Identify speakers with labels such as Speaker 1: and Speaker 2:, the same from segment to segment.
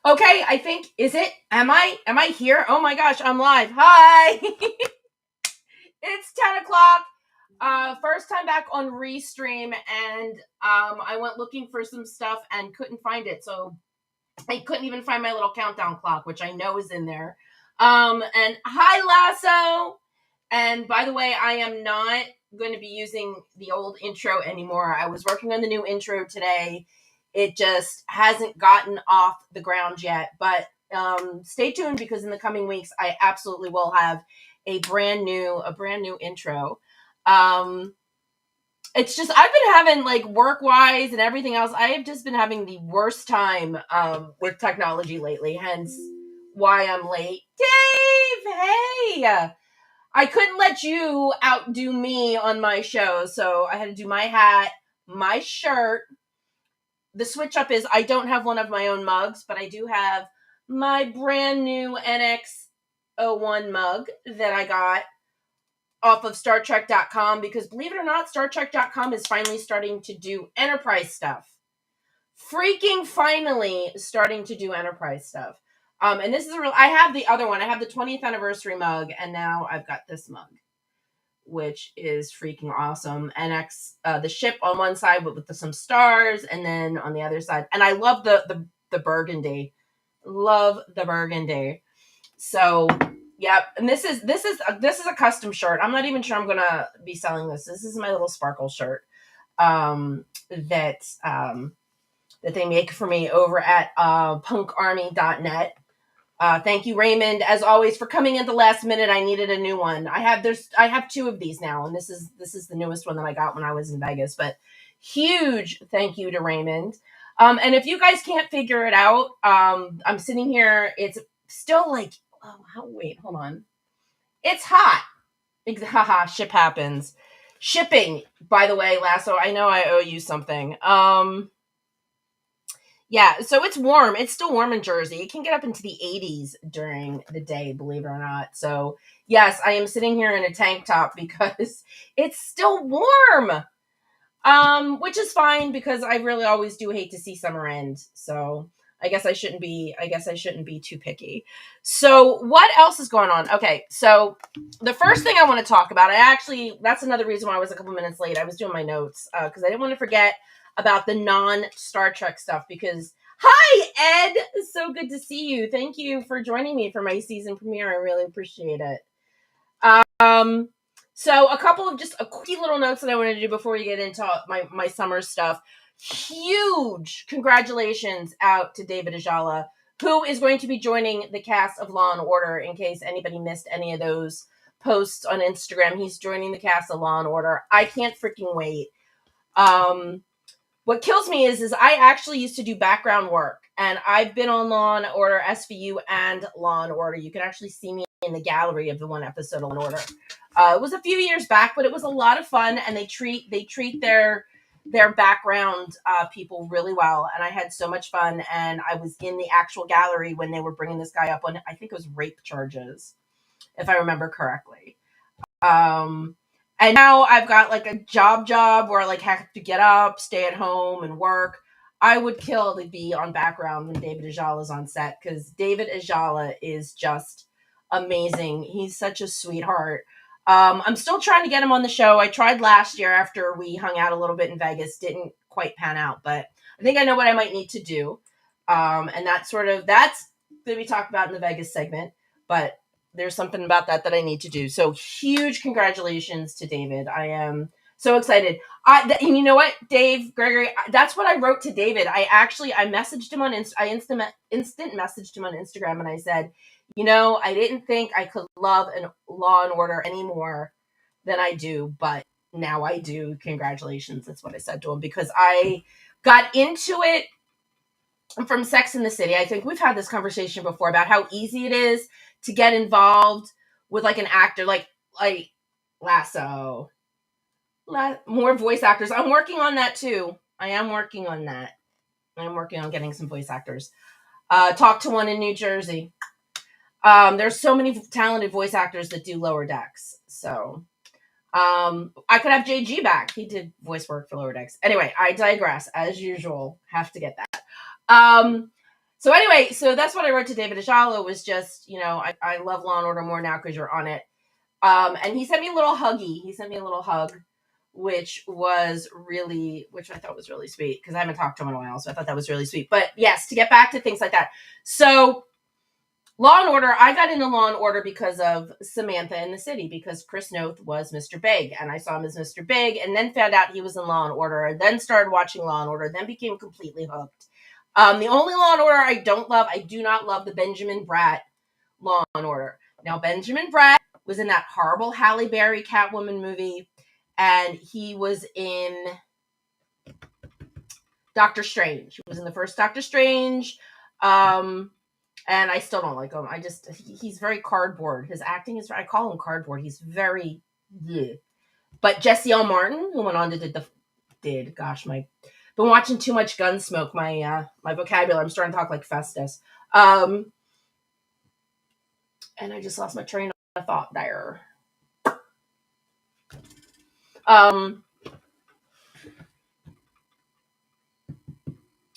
Speaker 1: Okay, I think, is it? Am I here? Oh my gosh, I'm live. Hi. It's 10 o'clock. First time back on Restream, and I went looking for some stuff and couldn't find it. So I couldn't even find my little countdown clock, which I know is in there. And hi, Lasso. And by the way, I am not going to be using the old intro anymore. I was working on the new intro today. It just hasn't gotten off the ground yet, but stay tuned because in the coming weeks, I absolutely will have a brand new intro. Um, it's just I've been having, like, work wise and everything else. I have just been having the worst time with technology lately. Hence why I'm late. Dave, hey. I couldn't let you outdo me on my show, so I had to do my hat, my shirt. The switch up is I don't have one of my own mugs, but I do have my brand new NX01 mug that I got off of StarTrek.com because, believe it or not, StarTrek.com is finally starting to do Enterprise stuff. Freaking finally starting to do Enterprise stuff. And this is I have the other one. I have the 20th anniversary mug, and now I've got this mug, which is freaking awesome. NX, the ship on one side with some stars, and then on the other side. And I love the burgundy. Love the burgundy. So, yep. And this is a custom shirt. I'm not even sure I'm gonna be selling this. This is my little sparkle shirt that they make for me over at punkarmy.net. Thank you, Raymond, as always, for coming at the last minute. I needed a new one. I have two of these now, and this is the newest one that I got when I was in Vegas. But huge thank you to Raymond. And if you guys can't figure it out, I'm sitting here. It's still like, wait, hold on. It's hot. Haha, ship happens. Shipping, by the way, Lasso, I know I owe you something. Yeah, so it's warm. It's still warm in Jersey. It can get up into the 80s during the day, believe it or not. So, yes, I am sitting here in a tank top because it's still warm. Which is fine because I really always do hate to see summer end. So, I guess I shouldn't be too picky. So, what else is going on? Okay, so the first thing I want to talk about, that's another reason why I was a couple minutes late. I was doing my notes because I didn't want to forget about the non-Star Trek stuff because, hi, Ed! It's so good to see you. Thank you for joining me for my season premiere. I really appreciate it. So a couple of just a quick little notes that I wanted to do before we get into my summer stuff. Huge congratulations out to David Ajala, who is going to be joining the cast of Law and Order. In case anybody missed any of those posts on Instagram, he's joining the cast of Law and Order. I can't freaking wait. What kills me is I actually used to do background work, and I've been on Law and Order, SVU, and Law and Order. You can actually see me in the gallery of the one episode of Law and Order. It was a few years back, but it was a lot of fun, and they treat their background people really well, and I had so much fun. And I was in the actual gallery when they were bringing this guy up on, I think it was rape charges, if I remember correctly. And now I've got like a job where I like have to get up, stay at home, and work. I would kill to be on background when David Ajala is on set because David Ajala is just amazing. He's such a sweetheart. I'm still trying to get him on the show. I tried last year after we hung out a little bit in Vegas. Didn't quite pan out, but I think I know what I might need to do. And that's going to be talked about in the Vegas segment. But there's something about that I need to do. So huge congratulations to David. I am so excited. And you know what, Dave Gregory, that's what I wrote to David. I messaged him on instant messaged him on Instagram, and I said, I didn't think I could love Law and Order any more than I do, but now I do. Congratulations. That's what I said to him because I got into it from Sex and the City. I think we've had this conversation before about how easy it is to get involved with like an actor, like Lasso. More voice actors. I'm working on that too. I am working on that. I'm working on getting some voice actors. Talk to one in New Jersey. There's so many talented voice actors that do Lower Decks. So I could have JG back. He did voice work for Lower Decks. Anyway, I digress as usual. Have to get that. So anyway, so that's what I wrote to David Ajalo was just, I love Law and Order more now because you're on it. And he sent me a little huggy. He sent me a little hug, which I thought was really sweet because I haven't talked to him in a while. So I thought that was really sweet. But yes, to get back to things like that. So Law and Order, I got into Law and Order because of Samantha in the City, because Chris Noth was Mr. Big, and I saw him as Mr. Big, and then found out he was in Law and Order, and then started watching Law and Order, then became completely hooked. The only Law and Order I do not love the Benjamin Bratt Law and Order. Now, Benjamin Bratt was in that horrible Halle Berry Catwoman movie, and he was in Doctor Strange. He was in the first Doctor Strange. And I still don't like him. He's very cardboard. His acting is, I call him cardboard. He's very, bleh. But Jesse L. Martin, who went on to been watching too much Gunsmoke. My vocabulary, I'm starting to talk like Festus. And I just lost my train of thought there.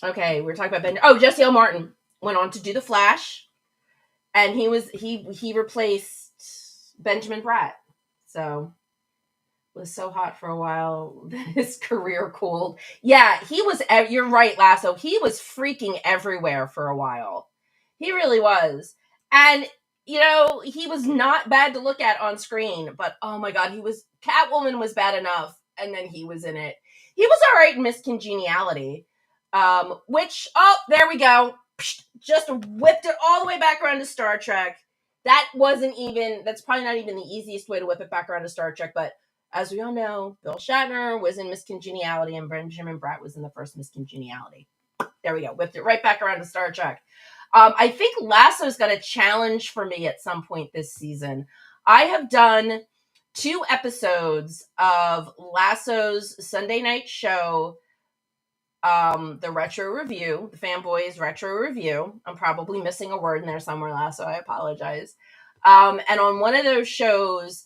Speaker 1: Okay, we're talking about Jesse L. Martin went on to do The Flash, and he replaced Benjamin Bratt. So was so hot for a while that his career cooled. Yeah, you're right, Lasso. He was freaking everywhere for a while. He really was. And, he was not bad to look at on screen, but oh my God, Catwoman was bad enough, and then he was in it. He was all right in Miss Congeniality, there we go. Just whipped it all the way back around to Star Trek. That's probably not even the easiest way to whip it back around to Star Trek, but as we all know, Bill Shatner was in Miss Congeniality, and Benjamin Bratt was in the first Miss Congeniality. There we go. Whipped it right back around to Star Trek. I think Lasso's got a challenge for me at some point this season. I have done 2 episodes of Lasso's Sunday night show, the Retro Review, the Fanboys Retro Review. I'm probably missing a word in there somewhere, Lasso. I apologize. And on one of those shows,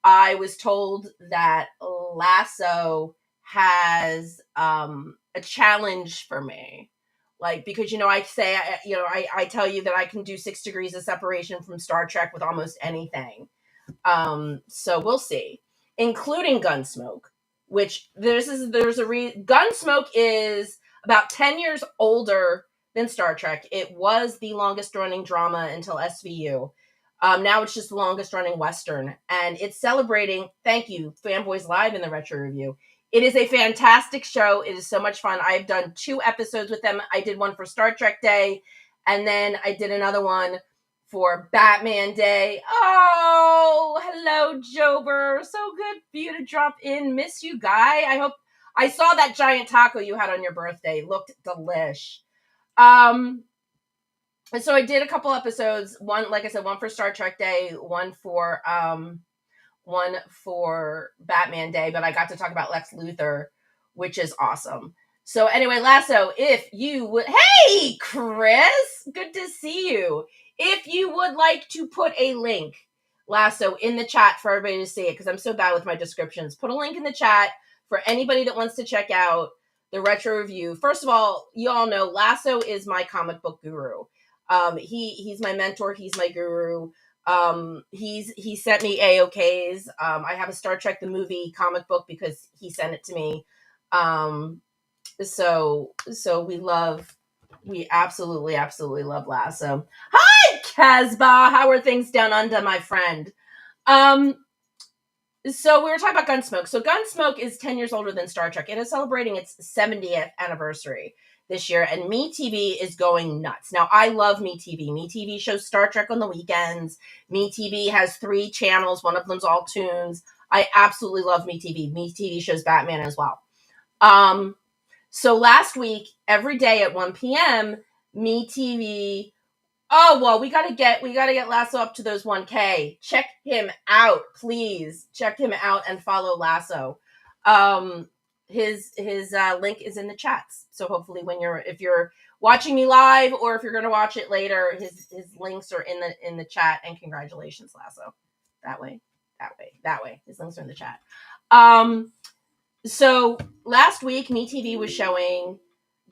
Speaker 1: I was told that Lasso has a challenge for me. Because, I tell you that I can do 6 degrees of separation from Star Trek with almost anything. So we'll see, including Gunsmoke, which Gunsmoke is about 10 years older than Star Trek. It was the longest running drama until SVU. Now it's just the longest running Western, and it's celebrating, thank you, Fanboys Live in the Retro Review. It is a fantastic show. It is so much fun. I've done 2 episodes with them. I did one for Star Trek Day, and then I did another one for Batman Day. Oh, hello, Jober. So good for you to drop in. Miss you, guy. I saw that giant taco you had on your birthday. Looked delish. So I did a couple episodes. One, like I said, one for Star Trek Day, one for Batman Day, but I got to talk about Lex Luthor, which is awesome. So anyway, Lasso, if you would, hey, Chris, good to see you. If you would like to put a link, Lasso, in the chat for everybody to see it, because I'm so bad with my descriptions, put a link in the chat for anybody that wants to check out the Retro Review. First of all, you all know Lasso is my comic book guru. He's my mentor. He's my guru. He sent me AOKs. I have a Star Trek the movie comic book because he sent it to me. So we absolutely love Lasso. Hi, Casbah. How are things down under, my friend? So we were talking about Gunsmoke. So Gunsmoke is 10 years older than Star Trek. It is celebrating its 70th anniversary this year, and MeTV is going nuts. Now, I love MeTV. MeTV shows Star Trek on the weekends. MeTV has 3 channels. One of them's all tunes. I absolutely love MeTV. MeTV shows Batman as well. So last week, every day at 1 p.m., MeTV... Oh, well, we gotta get Lasso up to those 1K. Check him out, please. Check him out and follow Lasso. His link is in the chats. So hopefully if you're watching me live or if you're going to watch it later, his links are in the chat. And congratulations, Lasso. That way. His links are in the chat. So last week, MeTV was showing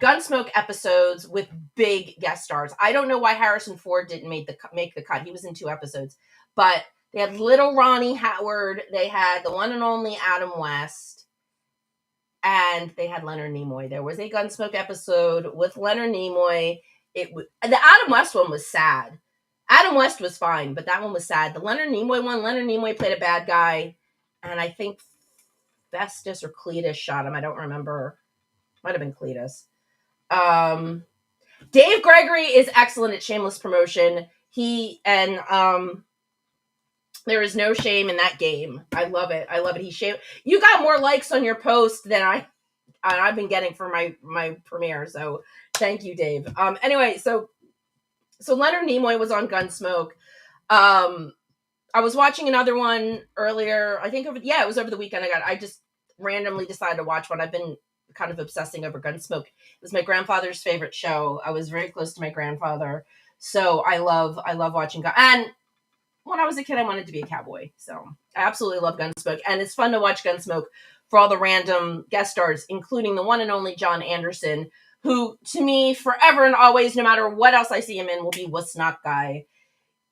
Speaker 1: Gunsmoke episodes with big guest stars. I don't know why Harrison Ford didn't make the cut. He was in 2 episodes, but they had little Ronnie Howard. They had the one and only Adam West, and they had Leonard Nimoy. There was a Gunsmoke episode with Leonard Nimoy. The Adam West one was sad. Adam West was fine, but that one was sad. The Leonard Nimoy one, Leonard Nimoy played a bad guy, and I think Festus or Cletus shot him. I don't remember. Might have been Cletus. Dave Gregory is excellent at shameless promotion. He and there is no shame in that game. I love it. You got more likes on your post than I've been getting for my premiere. So thank you, Dave. Anyway, so Leonard Nimoy was on Gunsmoke. I was watching another one earlier. I think it was over the weekend. I just randomly decided to watch one. I've been kind of obsessing over Gunsmoke. It was my grandfather's favorite show. I was very close to my grandfather, so I love watching and when I was a kid, I wanted to be a cowboy. So I absolutely love Gunsmoke, and it's fun to watch Gunsmoke for all the random guest stars, including the one and only John Anderson, who to me forever and always, no matter what else I see him in, will be Wuss Not Guy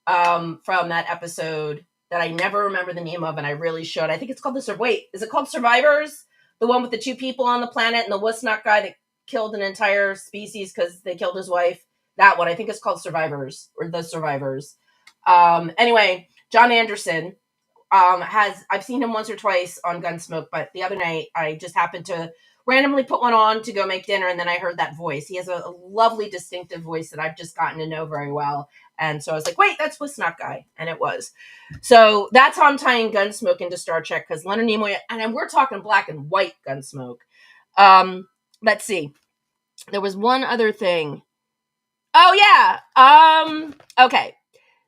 Speaker 1: from that episode that I never remember the name of, and I really should. I think it's called is it called Survivors? The one with the 2 people on the planet and the Wuss Not Guy that killed an entire species because they killed his wife. That one, I think it's called Survivors or The Survivors. Anyway, John Anderson I've seen him once or twice on Gunsmoke, but the other night I just happened to randomly put one on to go make dinner, and then I heard that voice. He has a lovely, distinctive voice that I've just gotten to know very well. And so I was like, wait, that's Wuss Not Guy. And it was. So that's how I'm tying Gunsmoke into Star Trek, because Leonard Nimoy, and we're talking black and white Gunsmoke. Let's see. There was one other thing. Oh, yeah. Okay.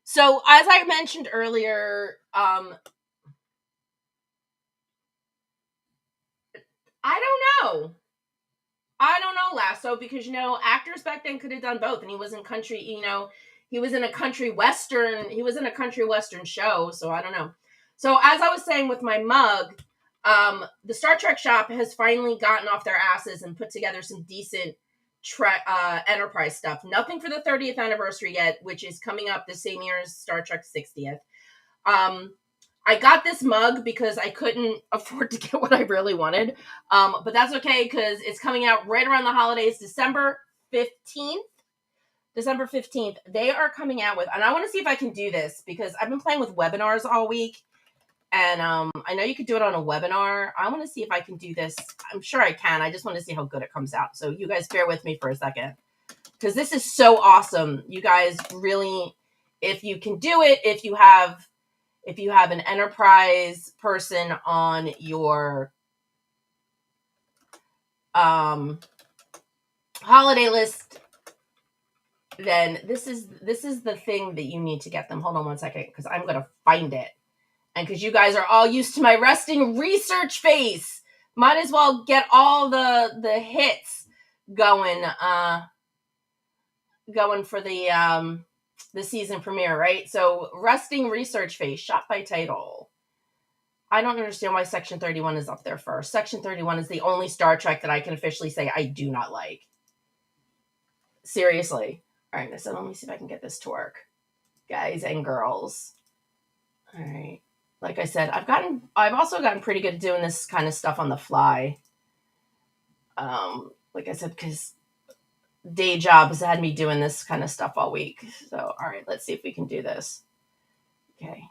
Speaker 1: So as I mentioned earlier, I don't know, Lasso, because, actors back then could have done both. And he was in country, he was in a country western show. So I don't know. So as I was saying with my mug, the Star Trek shop has finally gotten off their asses and put together some decent Enterprise stuff. Nothing for the 30th anniversary yet, which is coming up the same year as Star Trek 60th. I got this mug because I couldn't afford to get what I really wanted. But that's okay, because it's coming out right around the holidays, December 15th. They are coming out with, and I want to see if I can do this, because I've been playing with webinars all week. And I know you could do it on a webinar. I want to see if I can do this. I'm sure I can. I just want to see how good it comes out. So you guys bear with me for a second, because this is so awesome. You guys really, if you can do it, if you have an Enterprise person on your holiday list, then this is the thing that you need to get them. Hold on one second, because I'm going to find it. And because you guys are all used to my resting research face, might as well get all the hits going for the season premiere, right? So resting research face, shot by title. I don't understand why Section 31 is up there first. Section 31 is the only Star Trek that I can officially say I do not like. Seriously. All right, so let me see if I can get this to work, guys and girls. All right. Like I said, I've also gotten pretty good at doing this kind of stuff on the fly. Like I said, because day job has had me doing this kind of stuff all week. So, all right, let's see if we can do this. Okay.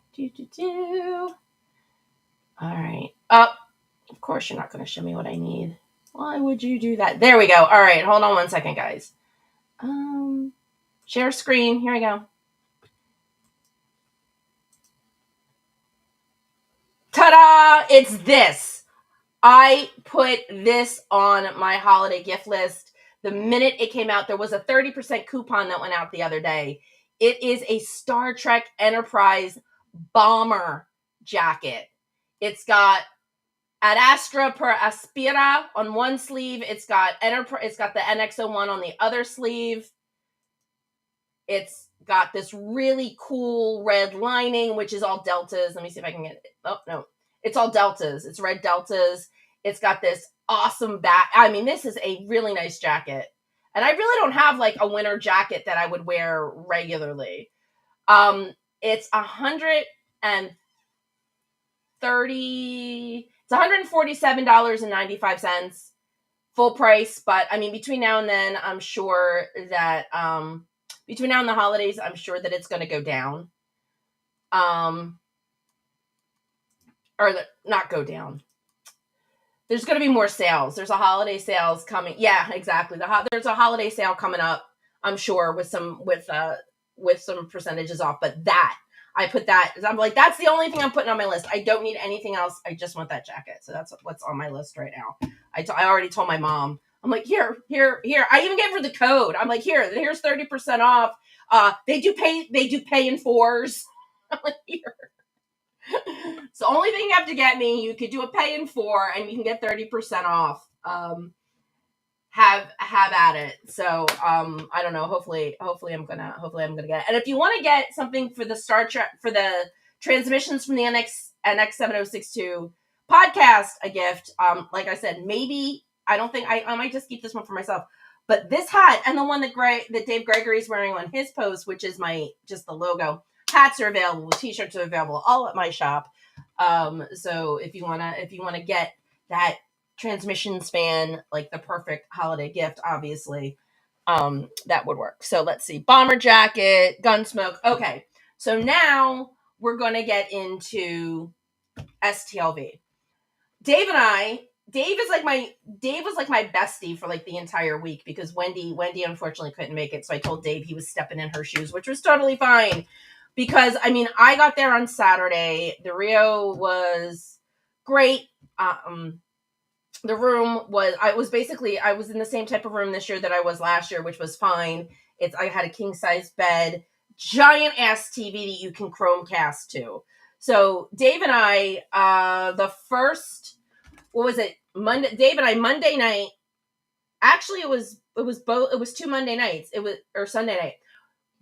Speaker 1: All right. Oh, of course you're not going to show me what I need. Why would you do that? There we go. All right, hold on one second, guys. Share screen. Here we go. Ta-da! It's this. I put this on my holiday gift list. The minute it came out, there was a 30% coupon that went out the other day. It is a Star Trek Enterprise bomber jacket. It's got Ad Astra per Aspira on one sleeve. It's got the NX-01 on the other sleeve. It's got this really cool red lining, which is all deltas. Let me see if I can get it. Oh, no. It's all deltas. It's red deltas. It's got this awesome back. I mean, this is a really nice jacket. And I really don't have like a winter jacket that I would wear regularly. It's $147.95 full price. But I mean, between now and then, I'm sure that between now and the holidays, I'm sure that it's going to go down. Not go down. There's going to be more sales. There's a holiday sales coming. Yeah, exactly. There's a holiday sale coming up, I'm sure, with some percentages off. But I put that. I'm like, that's the only thing I'm putting on my list. I don't need anything else. I just want that jacket. So that's what's on my list right now. I already told my mom. I'm like, here. I even gave her the code. I'm like, here's 30% off. They do pay in fours. I'm like, here. So only thing you have to get me, you could do a pay in 4 and you can get 30% off. Have at it. So I don't know. Hopefully I'm gonna get it. And if you want to get something for the Star Trek, for the transmissions from the NX 7062 podcast, a gift, like I said, maybe I might just keep this one for myself. But this hat and the one that Dave Gregory's wearing on his post, which is just the logo. Hats are available, t-shirts are available, all at my shop. So if you wanna get that transmission span, like the perfect holiday gift, obviously, that would work. So let's see, bomber jacket, Gunsmoke. Okay, so now we're gonna get into STLV. Dave was like my bestie for like the entire week, because Wendy unfortunately couldn't make it. So I told Dave he was stepping in her shoes, which was totally fine. Because, I mean, I got there on Saturday. The Rio was great. The room was, I was in the same type of room this year that I was last year, which was fine. I had a king size bed, giant ass TV that you can Chromecast to. So Dave and I, Dave and I, Monday night, actually it was 2 Monday nights. Or Sunday night.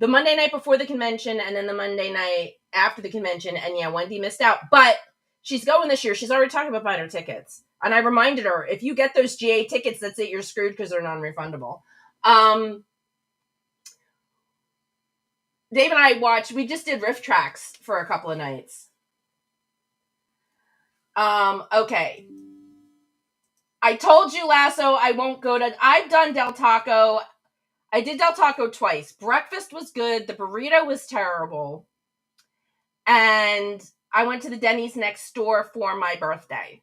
Speaker 1: The Monday night before the convention and then the Monday night after the convention. And yeah, Wendy missed out. But she's going this year. She's already talking about buying her tickets. And I reminded her, if you get those GA tickets, that's it. You're screwed because they're non-refundable. Dave and I we just did riff tracks for a couple of nights. Okay. I told you, Lasso, I've done Del Taco. I did Del Taco twice. Breakfast was good. The burrito was terrible. And I went to the Denny's next door for my birthday.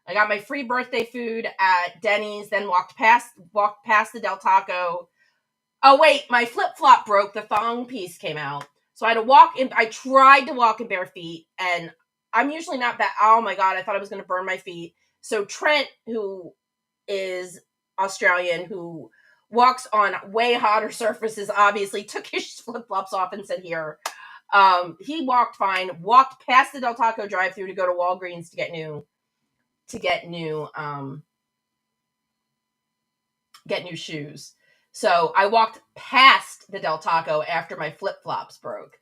Speaker 1: I got my free birthday food at Denny's, then walked past the Del Taco. Oh, wait, my flip-flop broke. The thong piece came out. So I had to walk in. I tried to walk in bare feet, and I'm usually not that. Oh, my God, I thought I was going to burn my feet. So Trent, who is Australian, who walks on way hotter surfaces, obviously took his flip-flops off and said, here. He walked fine, walked past the Del Taco drive-thru to go to Walgreens to get new shoes. So I walked past the Del Taco after my flip-flops broke.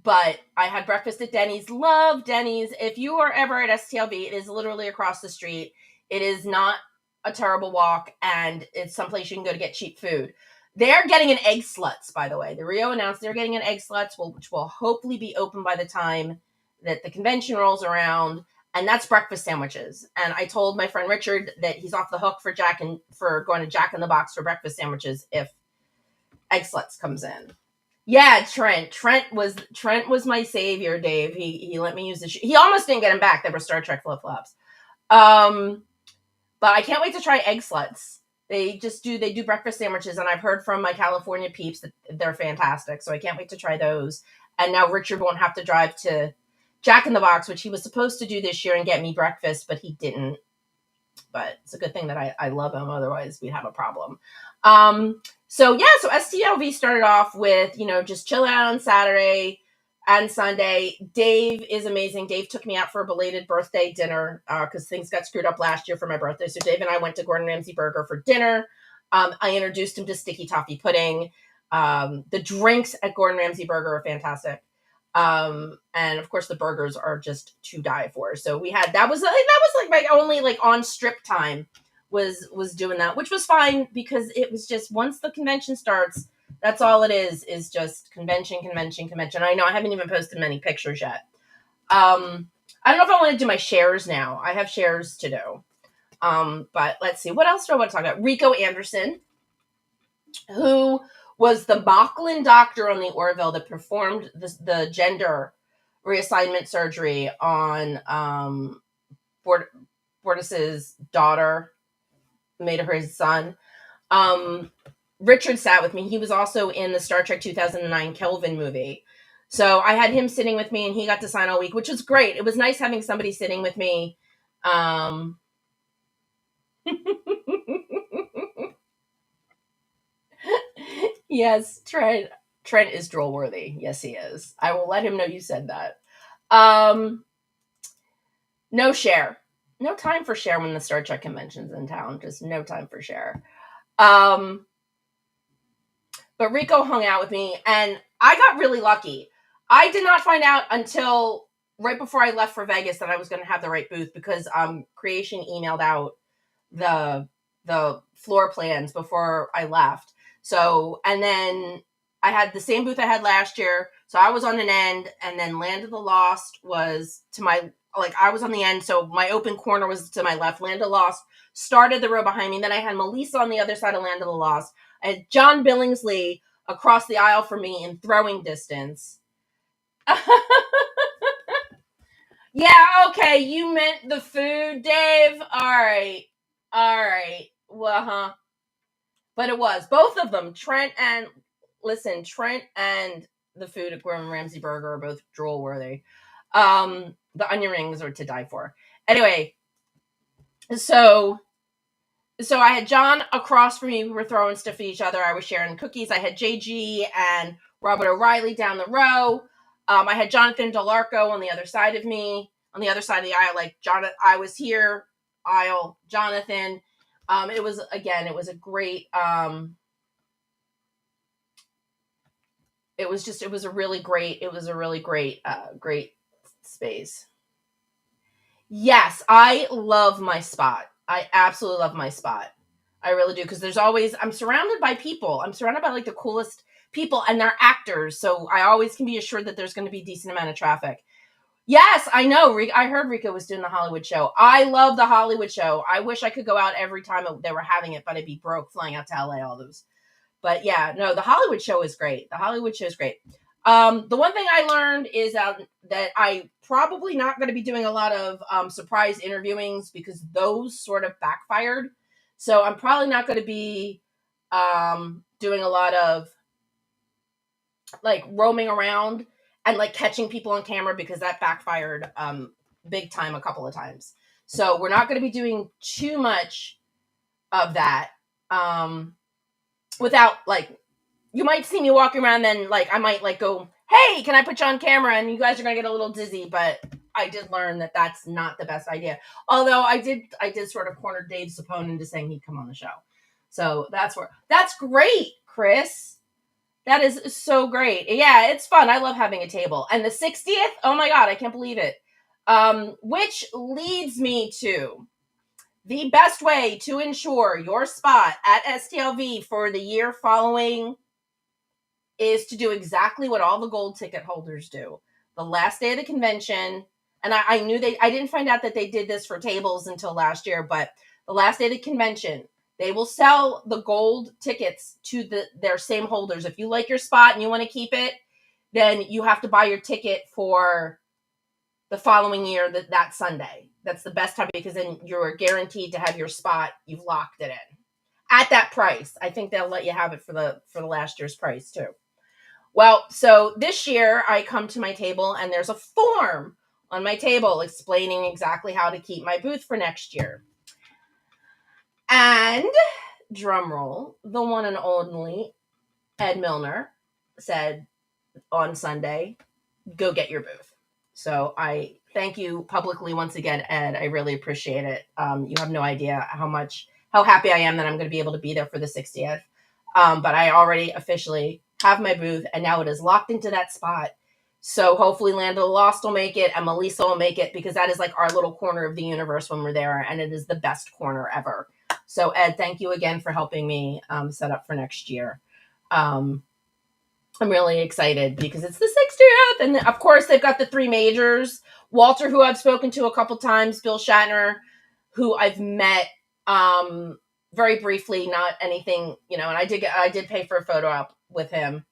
Speaker 1: But I had breakfast at Denny's. Love Denny's. If you are ever at STLV, it is literally across the street. It is not a terrible walk, and it's someplace you can go to get cheap food. They're getting an Egg Sluts, by the way. The Rio announced they're getting an Egg Sluts, which will hopefully be open by the time that the convention rolls around, and that's breakfast sandwiches. And I told my friend Richard that he's off the hook for going to Jack in the Box for breakfast sandwiches if Egg Sluts comes in. Yeah, Trent was my savior, Dave. He let me use the shoe. He almost didn't get them back. They were Star Trek flip-flops. But I can't wait to try Egg Sluts. They do breakfast sandwiches, and I've heard from my California peeps that they're fantastic. So I can't wait to try those. And now Richard won't have to drive to Jack in the Box, which he was supposed to do this year and get me breakfast, but he didn't. But it's a good thing that I love him. Otherwise, we'd have a problem. So STLV started off with, just chill out on Saturday and Sunday. Dave is amazing. Dave took me out for a belated birthday dinner because things got screwed up last year for my birthday. So Dave and I went to Gordon Ramsay Burger for dinner. I introduced him to sticky toffee pudding. The drinks at Gordon Ramsay Burger are fantastic. And of course the burgers are just to die for. So that was like my only like on strip time was doing that, which was fine because it was just once the convention starts, that's all it is just convention. I know I haven't even posted many pictures yet. I don't know if I want to do my shares now. I have shares to do. But let's see. What else do I want to talk about? Rico Anderson, who was the Bachlan doctor on the Orville that performed the gender reassignment surgery on Bortus's daughter, made her his son. Richard sat with me. He was also in the Star Trek 2009 Kelvin movie. So I had him sitting with me, and he got to sign all week, which was great. It was nice having somebody sitting with me. Yes, Trent is droll worthy. Yes, he is. I will let him know you said that. No share. No time for share when the Star Trek convention's in town. Just no time for share. But Rico hung out with me, and I got really lucky. I did not find out until right before I left for Vegas that I was going to have the right booth because Creation emailed out the floor plans before I left. So, and then I had the same booth I had last year. So I was on an end, and then Land of the Lost was to my, like, I was on the end. So my open corner was to my left. Land of the Lost started the row behind me. Then I had Melissa on the other side of Land of the Lost. I had John Billingsley across the aisle from me in throwing distance. Yeah, okay. You meant the food, Dave? All right. Well, but it was both of them. Trent and the food at Gordon Ramsay Burger are both droll worthy. The onion rings are to die for. Anyway, so I had John across from me. We were throwing stuff at each other. I was sharing cookies. I had JG and Robert O'Reilly down the row. I had Jonathan Delarco on the other side of me, on the other side of the aisle. Like I was here, aisle, Jonathan. It was a great. It was a really great space. Yes, I love my spot. I absolutely love my spot. I really do, because I'm surrounded by people. I'm surrounded by like the coolest people, and they're actors, so I always can be assured that there's going to be a decent amount of traffic. Yes, I know. I heard Rico was doing the Hollywood show. I love the Hollywood show. I wish I could go out every time they were having it, but I'd be broke flying out to LA, all those. But yeah, no, the Hollywood show is great. The one thing I learned is that I probably not going to be doing a lot of surprise interviewings because those sort of backfired. So I'm probably not going to be doing a lot of like roaming around and like catching people on camera because that backfired big time a couple of times. So we're not going to be doing too much of that without like, you might see me walking around, then like I might like go, hey, can I put you on camera? And you guys are going to get a little dizzy, but I did learn that that's not the best idea. Although I did sort of corner Dave Sapone into saying he'd come on the show. So that's great, Chris. That is so great. Yeah, it's fun. I love having a table. And the 60th, oh my God, I can't believe it. Which leads me to the best way to ensure your spot at STLV for the year following is to do exactly what all the gold ticket holders do. The last day of the convention, and I knew I didn't find out that they did this for tables until last year, but the last day of the convention, they will sell the gold tickets to their same holders. If you like your spot and you want to keep it, then you have to buy your ticket for the following year, that Sunday. That's the best time because then you're guaranteed to have your spot. You've locked it in at that price. I think they'll let you have it for the last year's price too. Well, so this year I come to my table and there's a form on my table explaining exactly how to keep my booth for next year. And drum roll, the one and only Ed Milner said on Sunday, go get your booth. So I thank you publicly once again, Ed. I really appreciate it. You have no idea how happy I am that I'm going to be able to be there for the 60th. But I already officially have my booth, and now it is locked into that spot. So hopefully Land of the Lost will make it, and Melissa will make it, because that is like our little corner of the universe when we're there, and it is the best corner ever. So Ed, thank you again for helping me set up for next year. Um, I'm really excited because it's the 60th. And of course, they've got the three majors. Walter, who I've spoken to a couple times, Bill Shatner, who I've met very briefly, not anything, and I did pay for a photo op with him.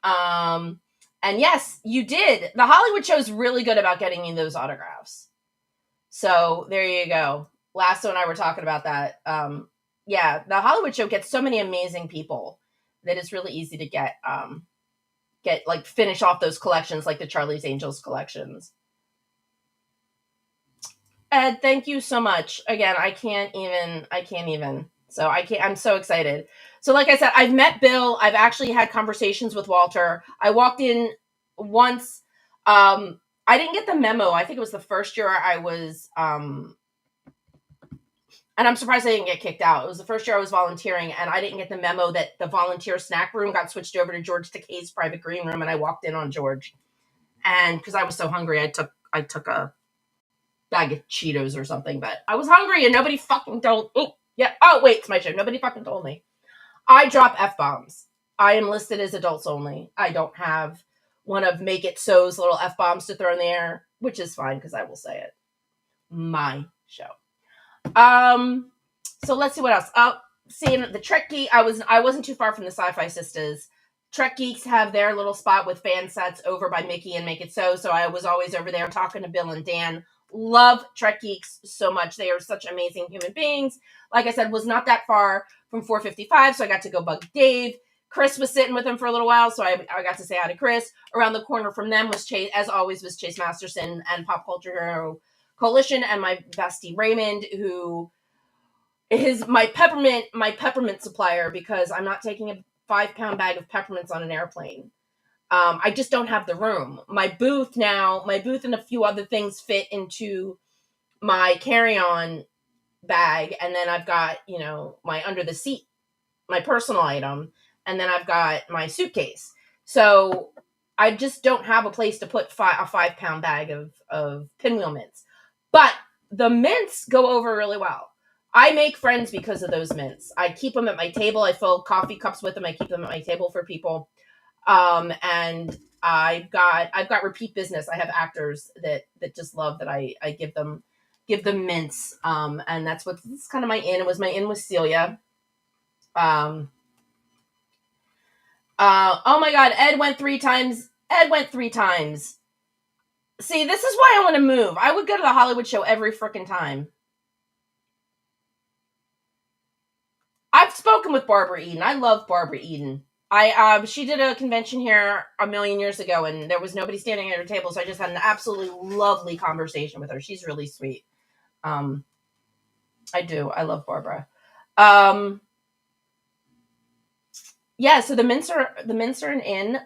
Speaker 1: And yes, you did. The Hollywood show is really good about getting you those autographs. So there you go. Lasso and I were talking about that. Yeah, the Hollywood show gets so many amazing people that it's really easy to get like finish off those collections like the Charlie's Angels collections. Ed, thank you so much. Again, I can't even. So I'm so excited. So like I said, I've met Bill. I've actually had conversations with Walter. I walked in once. I didn't get the memo. I think it was the first year I was and I'm surprised I didn't get kicked out. It was the first year I was volunteering, and I didn't get the memo that the volunteer snack room got switched over to George Takei's private green room, and I walked in on George. And because I was so hungry, I took a bag of Cheetos or something, but I was hungry and nobody fucking told. Oh, yeah. Oh, wait, it's my show. Nobody fucking told me. I drop F-bombs. I am listed as adults only. I don't have one of Make It So's little F-bombs to throw in the air, which is fine because I will say it. My show. So let's see what else. Seeing the Trek Geek, I wasn't too far from the Sci-Fi Sisters. Trek Geeks have their little spot with fan sets over by Mickey and Make It So I was always over there talking to Bill and Dan. Love Trek Geeks so much. They are such amazing human beings. Like I said, was not that far from 455, so I got to go bug Dave. Chris was sitting with him for a little while, so I got to say hi to Chris. Around the corner from them was Chase, as always, was Chase Masterson and Pop Culture Hero Coalition, and my bestie Raymond, who is my peppermint supplier, because I'm not taking a 5-pound bag of peppermints on an airplane. I just don't have the room. My booth and a few other things fit into my carry-on bag, and then I've got, my under the seat, my personal item, and then I've got my suitcase. So I just don't have a place to put a 5-pound bag of pinwheel mints. But the mints go over really well. I make friends because of those mints. I keep them at my table. I fill coffee cups with them. I keep them at my table for people. And I've got repeat business. I have actors that just love that I give them mints. And that's kind of my in. It was my in with Celia. Oh my God, Ed went 3 times. See, this is why I want to move. I would go to the Hollywood show every freaking time. I've spoken with Barbara Eden. I love Barbara Eden. She did a convention here a million years ago, and there was nobody standing at her table, so I just had an absolutely lovely conversation with her. She's really sweet. I do. I love Barbara. Yeah, so the mints are an in.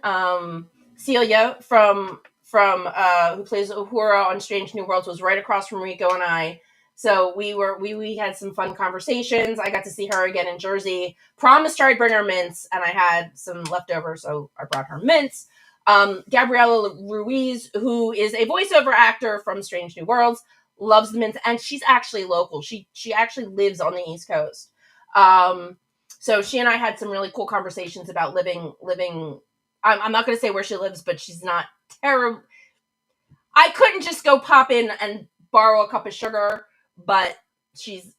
Speaker 1: Celia from who plays Uhura on Strange New Worlds was right across from Rico and I. So we had some fun conversations. I got to see her again in Jersey. Promised her I'd bring her mints, and I had some leftovers, so I brought her mints. Gabriela Ruiz, who is a voiceover actor from Strange New Worlds, loves the mints, and she's actually local. She actually lives on the East Coast. So she and I had some really cool conversations about living. I'm not going to say where she lives, but she's not terrible. I couldn't just go pop in and borrow a cup of sugar, but she's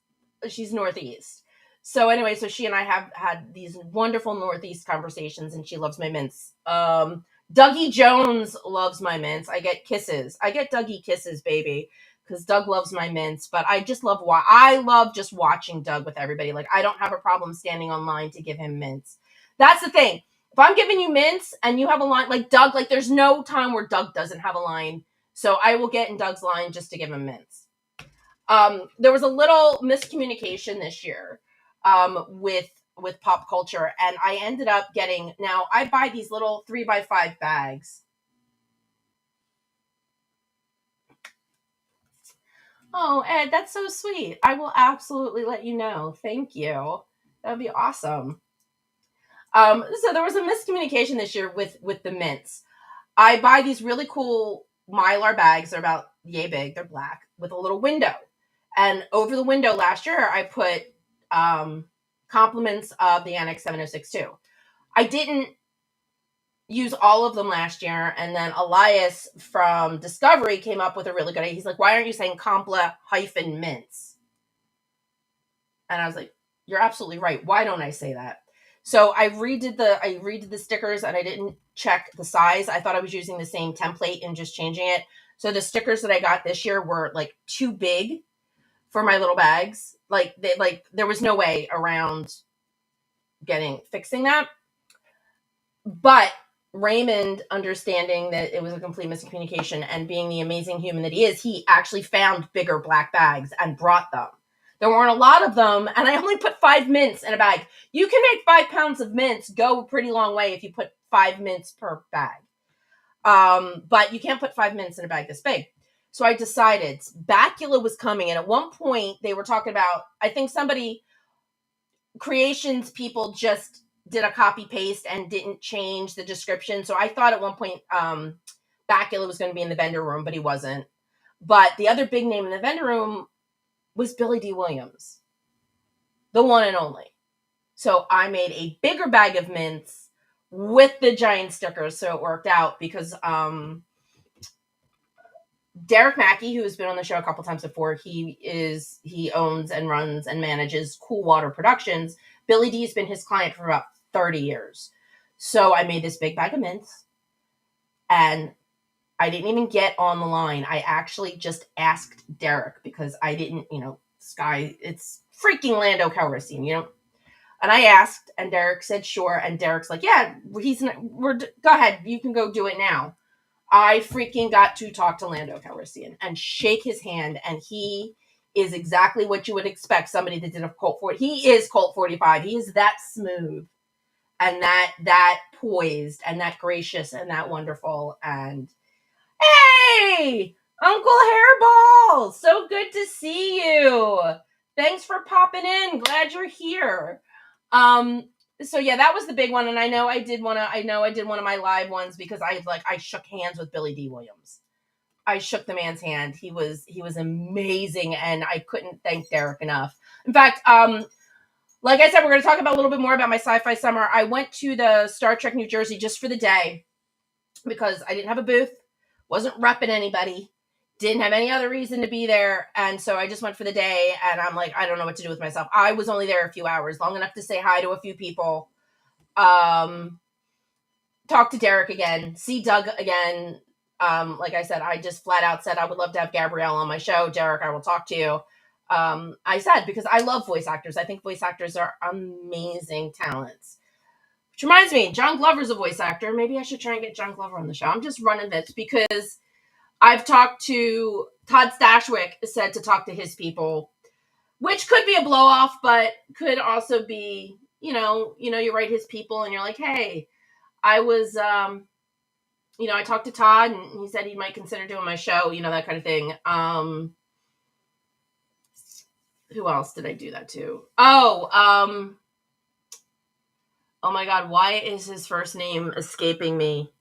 Speaker 1: Northeast. So anyway, so she and I have had these wonderful Northeast conversations, and she loves my mints. Dougie Jones loves my mints. I get kisses. I get Dougie kisses, baby, because Doug loves my mints. But I just love just watching Doug with everybody. Like, I don't have a problem standing online to give him mints. That's the thing. If I'm giving you mints and you have a line, like Doug, like there's no time where Doug doesn't have a line. So I will get in Doug's line just to give him mints. There was a little miscommunication this year with pop culture, and I ended up getting, now I buy these little 3x5 bags. Oh, Ed, that's so sweet. I will absolutely let you know. Thank you. That would be awesome. So there was a miscommunication this year with the mints. I buy these really cool Mylar bags. They're about yay big. They're black with a little window. And over the window last year, I put compliments of the NX 706 too. I didn't use all of them last year, and then Elias from Discovery came up with a really good idea. He's like, why aren't you saying Compla-mints? And I was like, you're absolutely right. Why don't I say that? So I redid the stickers, and I didn't check the size. I thought I was using the same template and just changing it. So the stickers that I got this year were like too big for my little bags. Like there was no way around fixing that. But Raymond, understanding that it was a complete miscommunication and being the amazing human that he is, he actually found bigger black bags and brought them. There weren't a lot of them, and I only put 5 mints in a bag. You can make 5 pounds of mints go a pretty long way if you put 5 mints per bag. But you can't put 5 mints in a bag this big. So I decided Bacula was coming, and at one point they were talking about, I think creations people just did a copy paste and didn't change the description. So I thought at one point Bacula was going to be in the vendor room, but he wasn't. But the other big name in the vendor room was Billy D. Williams, the one and only. So I made a bigger bag of mints with the giant stickers, so it worked out because Derek Mackey, who has been on the show a couple times before, he owns and runs and manages Cool Water Productions. Billy D's been his client for about 30 years. So I made this big bag of mints, and I didn't even get on the line. I actually just asked Derek because I didn't, Sky, it's freaking Lando Calrissian, And I asked, and Derek said sure, and Derek's like, yeah, go ahead, you can go do it now. I freaking got to talk to Lando Calrissian and shake his hand, and he is exactly what you would expect somebody that did a Colt 40. He is Colt 45. He is that smooth and that poised and that gracious and that wonderful. And hey, Uncle Hairball, so good to see you. Thanks for popping in. Glad you're here. So yeah, that was the big one, and I know I did one of my live ones because I shook hands with Billy D. Williams. I shook the man's hand. He was amazing, and I couldn't thank Derek enough. In fact, like I said, we're going to talk about a little bit more about my sci-fi summer. I went to the Star Trek New Jersey just for the day because I didn't have a booth, wasn't repping anybody, didn't have any other reason to be there, and so I just went for the day, and I'm like, I don't know what to do with myself. I was only there a few hours, long enough to say hi to a few people, talk to Derek again, see Doug again. Like I said, I just flat out said I would love to have Gabrielle on my show. Derek, I will talk to you. I said, because I love voice actors. I think voice actors are amazing talents. Which reminds me, John Glover's a voice actor. Maybe I should try and get John Glover on the show. I'm just running this because I've talked to Todd Stashwick, said to talk to his people, which could be a blow off, but could also be, you write his people and you're like, hey, I was, I talked to Todd and he said he might consider doing my show, that kind of thing. Who else did I do that to? Oh my God, why is his first name escaping me?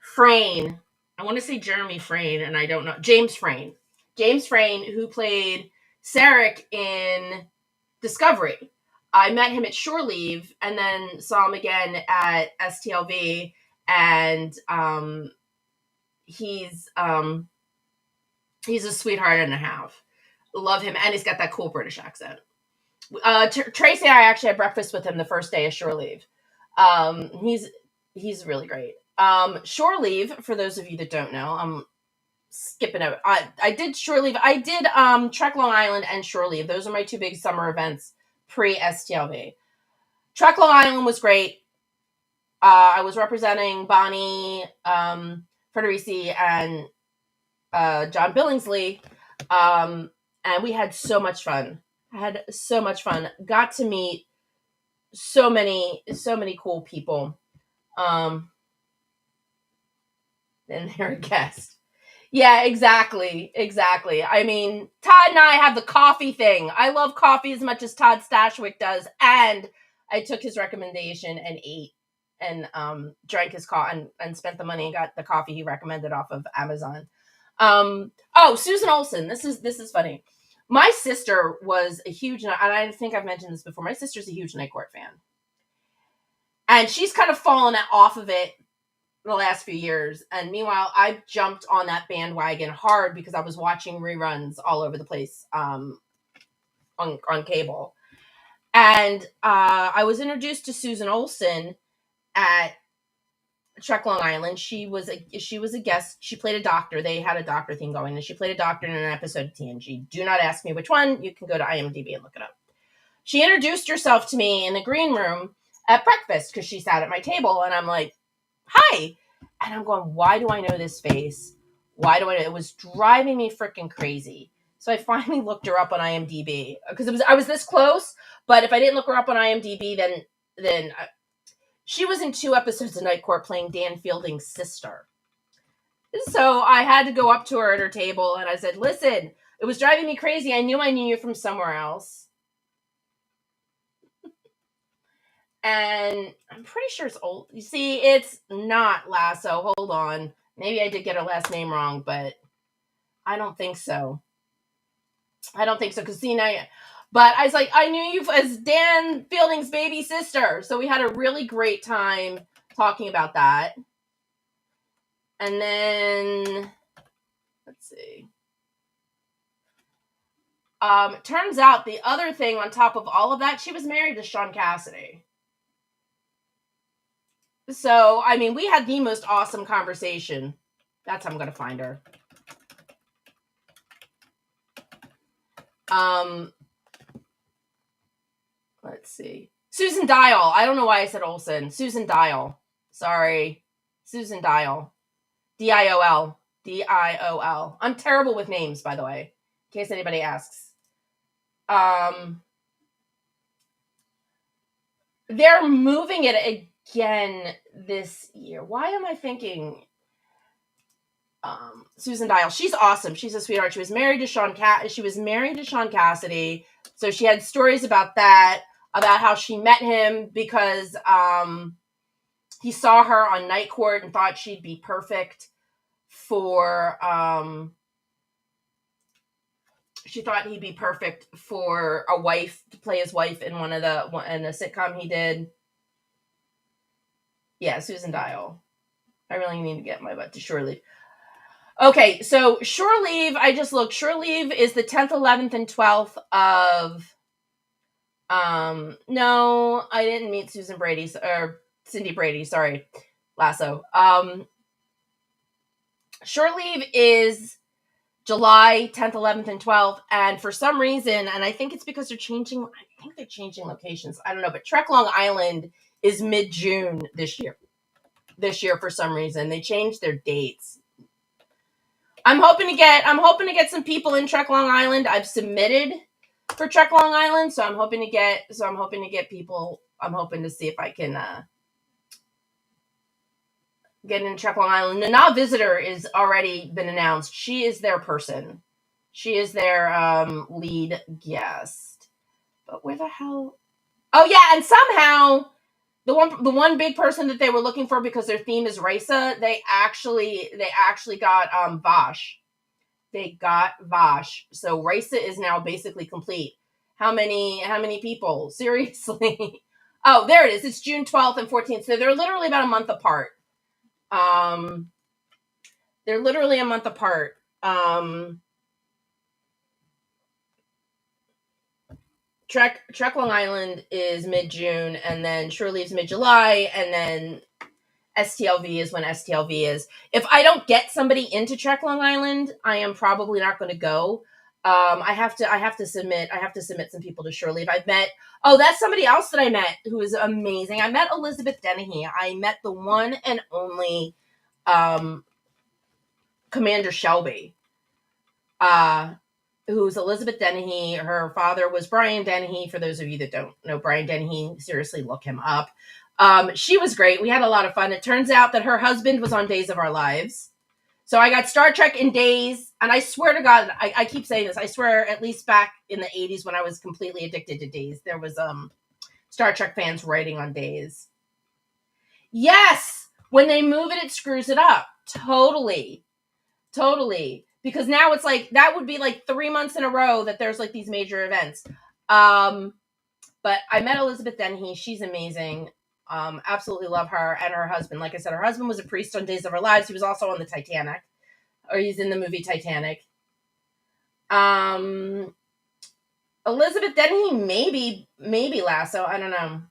Speaker 1: Frayne. I want to say Jeremy Frayne, and I don't know. James Frayne. James Frayne, who played Sarek in Discovery. I met him at Shore Leave and then saw him again at STLV, and he's a sweetheart and a half. Love him, and he's got that cool British accent. Tracy and I actually had breakfast with him the first day of Shore Leave. He's really great. Shore Leave, for those of you that don't know, I'm skipping over. I did Shore Leave. I did Trek Long Island and Shore Leave. Those are my two big summer events pre-STLV. Trek Long Island was great. I was representing Bonnie Federici and John Billingsley, and we had so much fun. I had so much fun. Got to meet so many cool people. And they're a guest. Yeah, exactly. I mean, Todd and I have the coffee thing. I love coffee as much as Todd Stashwick does. And I took his recommendation and ate and drank his coffee and spent the money and got the coffee he recommended off of Amazon. Susan Olsen. This is funny. My sister was a huge, and I think I've mentioned this before, my sister's a huge Night Court fan. And she's kind of fallen off of it the last few years. And meanwhile, I jumped on that bandwagon hard because I was watching reruns all over the place on cable. And I was introduced to Susan Olsen at Trek Long Island. She was a guest. She played a doctor. They had a doctor theme going, and she played a doctor in an episode of TNG. Do not ask me which one. You can go to IMDb and look it up. She introduced herself to me in the green room at breakfast because she sat at my table, and I'm like, "Hi," and I'm going, "Why do I know this face? Why do I know?" It was driving me freaking crazy. So I finally looked her up on IMDb because I was this close. But if I didn't look her up on IMDb, then she was in 2 episodes of Night Court playing Dan Fielding's sister. So I had to go up to her at her table and I said, "Listen, it was driving me crazy. I knew you from somewhere else." And I'm pretty sure it's old. You see, it's not Lasso. Hold on. Maybe I did get her last name wrong, but I don't think so. Because but I was like, I knew you as Dan Fielding's baby sister. So we had a really great time talking about that. And then, let's see. Turns out the other thing on top of all of that, she was married to Sean Cassidy. So, I mean, we had the most awesome conversation. That's how I'm going to find her. Let's see. Susan Dial. I don't know why I said Olsen. Susan Dial. Sorry. Susan Dial. Diol. Diol. I'm terrible with names, by the way, in case anybody asks. They're moving it again this year. Why am I thinking Susan Dial? She's awesome. She's a sweetheart. She was married to Sean Cassidy. So she had stories about that, about how she met him because he saw her on Night Court and thought she'd be perfect for she thought he'd be perfect for a wife, to play his wife in in a sitcom he did. Yeah, Susan Dial. I really need to get my butt to shore leave. Okay, so shore leave, I just looked. Shore leave is the 10th, 11th, and 12th of no, I didn't meet Susan Brady or Cindy Brady, sorry. Lasso. Shore leave is July 10th, 11th, and 12th, and for some reason, and I think it's because they're changing locations. I don't know, but Trek Long Island is mid-June this year. For some reason, they changed their dates. I'm hoping to get some people in Trek Long Island. I've submitted for Trek Long Island, so I'm hoping to get people. I'm hoping to see if I can get in Trek Long Island. The Now Visitor is already been announced. She is their person. She is their lead guest. But where the hell? Oh yeah, and somehow the one big person that they were looking for, because their theme is Raisa, they actually got Vash. They got Vash. So Raisa is now basically complete. How many people? Seriously. Oh, there it is. It's June 12th and 14th. So they're literally about a month apart. They're literally a month apart. Trek Long Island is mid-June, and then Shore Leave's mid-July, and then STLV is when STLV is. If I don't get somebody into Trek Long Island, I am probably not going to go. I have to submit some people to Shore Leave. That's somebody else that I met who is amazing. I met Elizabeth Dennehy. I met the one and only Commander Shelby. Who's Elizabeth Dennehy. Her father was Brian Dennehy. For those of you that don't know Brian Dennehy, seriously, look him up. She was great. We had a lot of fun. It turns out that her husband was on Days of Our Lives. So I got Star Trek in Days, and I swear to God, I keep saying this, I swear at least back in the 80s when I was completely addicted to Days, there was Star Trek fans writing on Days. Yes! When they move it, it screws it up. Totally. because now it's like that would be like 3 months in a row that there's like these major events. But I met Elizabeth Dennehy. She's amazing. Absolutely love her and her husband. Like I said, her husband was a priest on Days of Our Lives. He was also on the Titanic, or he's in the movie Titanic. Elizabeth Dennehy, maybe Lasso. I don't know.